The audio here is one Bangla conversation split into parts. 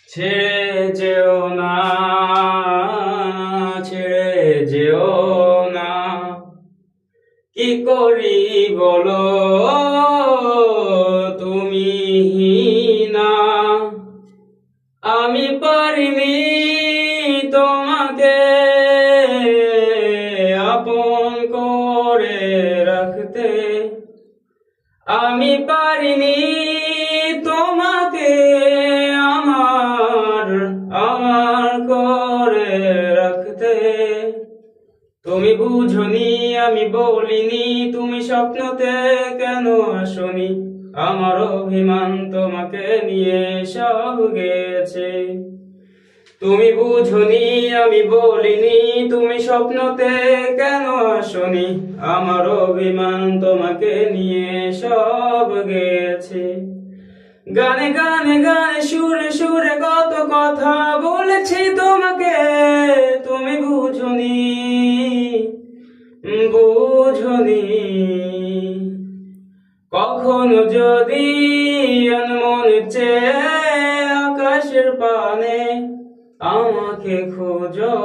ছেড়ে যেও না, ছেড়ে যেও না, কি করি বলো তুমি না। আমি পারিনি তোমাকে আপন করে রাখতে, আমি পারিনি তোমাকে আমার আমার করে রাখতে। তুমি বুঝনি আমি বলিনি, তুমি স্বপ্নতে কেন আসনি, আমার অভিমান তোমাকে নিয়ে সব গেছে। তুমি বুঝনি আমি বলিনি, তুমি স্বপ্নতে কেন আসনি, আমার অভিমান তোমাকে নিয়ে সব গেছে। গানে গানে গানে সুরে সুরে কত কথা বলেছি তোমাকে, তুমি বুঝনি বুঝনি। কখনো যদি মনে চেয়ে আকাশের পানে আমাকে খোঁজো,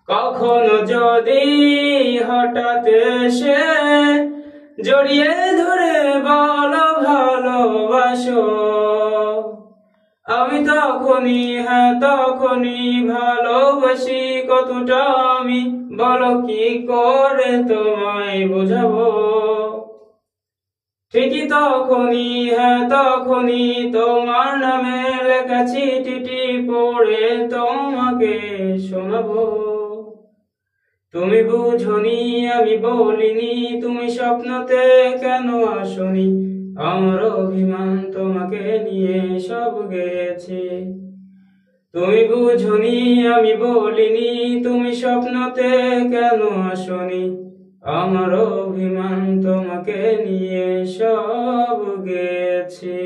কখনো যদি হঠাৎ এসে জড়িয়ে ধরে বলো ভালোবাসো, আমি তখনই তখনই ভালোবাসি কতটা আমি, বলো কি করে তোমায় বোঝাবো। ঠিকই তখনই তখনই তোমার নামে লেখা চিঠিটি পড়ে তোমাকে শোনাবো। তুমি বুঝনি আমি বলিনি, তুমি স্বপ্নতে কেন আসনি, আমার অভিমান তোমাকে নিয়ে সব গেছে। তুমি বুঝনি আমি বলিনি, তুমি স্বপ্নতে কেন আসনি, আমার অভিমান তোমাকে নিয়ে সব গেছে।